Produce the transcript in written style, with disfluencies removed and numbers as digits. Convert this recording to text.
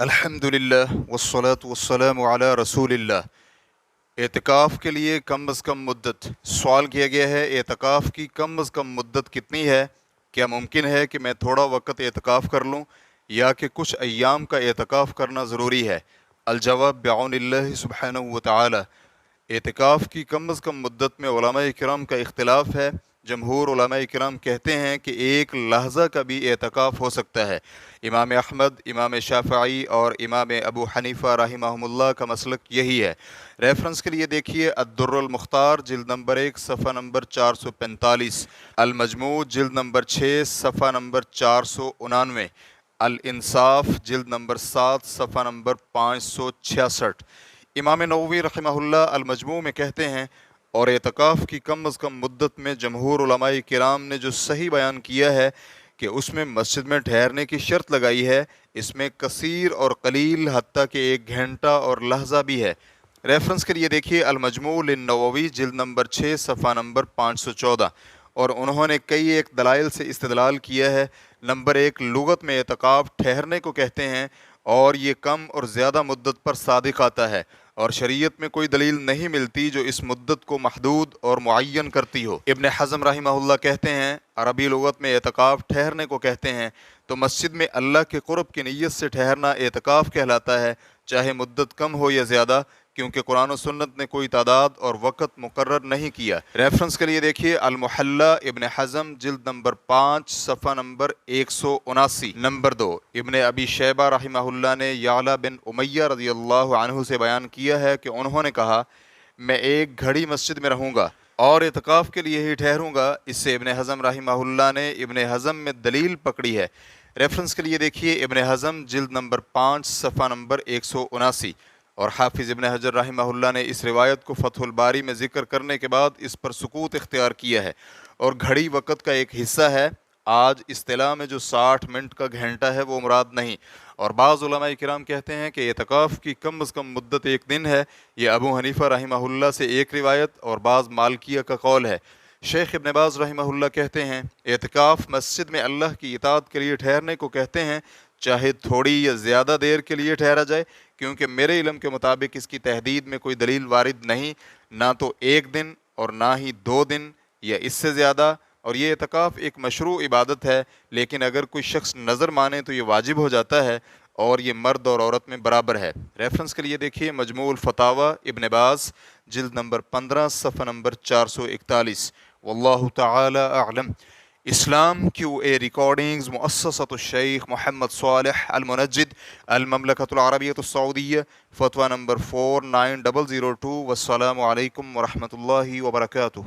الحمدللہ والصلاة والسلام علی رسول اللہ۔ اعتکاف کے لیے کم از کم مدت سوال کیا گیا ہے، اعتکاف کی کم از کم مدت کتنی ہے؟ کیا ممکن ہے کہ میں تھوڑا وقت اعتکاف کر لوں یا کہ کچھ ایام کا اعتکاف کرنا ضروری ہے؟ الجواب بعون اللہ سبحانہ وتعالی۔ اعتکاف کی کم از کم مدت میں علماء کرام کا اختلاف ہے۔ جمہور علماء کرام کہتے ہیں کہ ایک لحظہ کا بھی اعتکاف ہو سکتا ہے۔ امام احمد، امام شافعی اور امام ابو حنیفہ رحمہم اللہ کا مسلک یہی ہے۔ ریفرنس کے لیے دیکھیے الدر المختار جلد نمبر 1 صفحہ نمبر 445، المجموع جلد نمبر 6 صفحہ نمبر 499، الانصاف جلد نمبر 7 صفحہ نمبر 566۔ امام نووی رحمہ اللہ المجموع میں کہتے ہیں، اور اعتکاف کی کم از کم مدت میں جمہور علماء کرام نے جو صحیح بیان کیا ہے کہ اس میں مسجد میں ٹھہرنے کی شرط لگائی ہے، اس میں کثیر اور قلیل حتیٰ کہ 1 گھنٹہ اور لحظہ بھی ہے۔ ریفرنس کے لیے دیکھیے المجموع للنووی جلد نمبر 6 صفحہ نمبر 514، اور انہوں نے کئی ایک دلائل سے استدلال کیا ہے۔ نمبر 1، لغت میں اعتکاف ٹھہرنے کو کہتے ہیں، اور یہ کم اور زیادہ مدت پر صادق آتا ہے، اور شریعت میں کوئی دلیل نہیں ملتی جو اس مدت کو محدود اور معین کرتی ہو۔ ابن حزم رحمہ اللہ کہتے ہیں، عربی لغت میں اعتکاف ٹھہرنے کو کہتے ہیں، تو مسجد میں اللہ کے قرب کی نیت سے ٹھہرنا اعتکاف کہلاتا ہے، چاہے مدت کم ہو یا زیادہ، کیونکہ قرآن و سنت نے کوئی تعداد اور وقت مقرر نہیں کیا۔ ریفرنس کے لیے دیکھیے المحلہ ابن حزم جلد نمبر 5 صفحہ نمبر 179۔ نمبر 2، ابن ابی شیبہ رحمہ اللہ نے یعلا بن امیہ رضی اللہ عنہ سے بیان کیا ہے کہ انہوں نے کہا، میں 1 گھڑی مسجد میں رہوں گا اور اعتکاف کے لیے ہی ٹھہروں گا۔ اس سے ابن حزم رحمہ اللہ نے ابن حزم میں دلیل پکڑی ہے۔ ریفرنس کے لیے دیکھیے ابن حزم جلد نمبر 5 صفحہ نمبر 179، اور حافظ ابن حجر رحمہ اللہ نے اس روایت کو فتح الباری میں ذکر کرنے کے بعد اس پر سکوت اختیار کیا ہے، اور گھڑی وقت کا ایک حصہ ہے۔ آج اصطلاح میں جو 60 منٹ کا گھنٹہ ہے وہ مراد نہیں، اور بعض علماء کرام کہتے ہیں کہ اعتکاف کی کم از کم مدت 1 دن ہے۔ یہ ابو حنیفہ رحمہ اللہ سے ایک روایت اور بعض مالکیہ کا قول ہے۔ شیخ ابن باز رحمہ اللہ کہتے ہیں، اعتکاف مسجد میں اللہ کی اطاعت کے لیے ٹھہرنے کو کہتے ہیں، چاہے تھوڑی یا زیادہ دیر کے لیے ٹھہرا جائے، کیونکہ میرے علم کے مطابق اس کی تحدید میں کوئی دلیل وارد نہیں، نہ تو 1 دن اور نہ ہی 2 دن یا اس سے زیادہ۔ اور یہ اعتکاف ایک مشروع عبادت ہے، لیکن اگر کوئی شخص نظر مانے تو یہ واجب ہو جاتا ہے، اور یہ مرد اور عورت میں برابر ہے۔ ریفرنس کے لیے دیکھیے مجموع الفتاوی ابن باز جلد نمبر 15 صفحہ نمبر 441۔ واللہ تعالی اعلم۔ اسلام کیو اے ریکارڈنگز، مؤسسۃ الشیخ محمد صالح المنجد، المملکۃ العربیۃ السعودیہ، فتویٰ نمبر 49002۔ والسلام علیکم ورحمۃ اللہ وبرکاتہ۔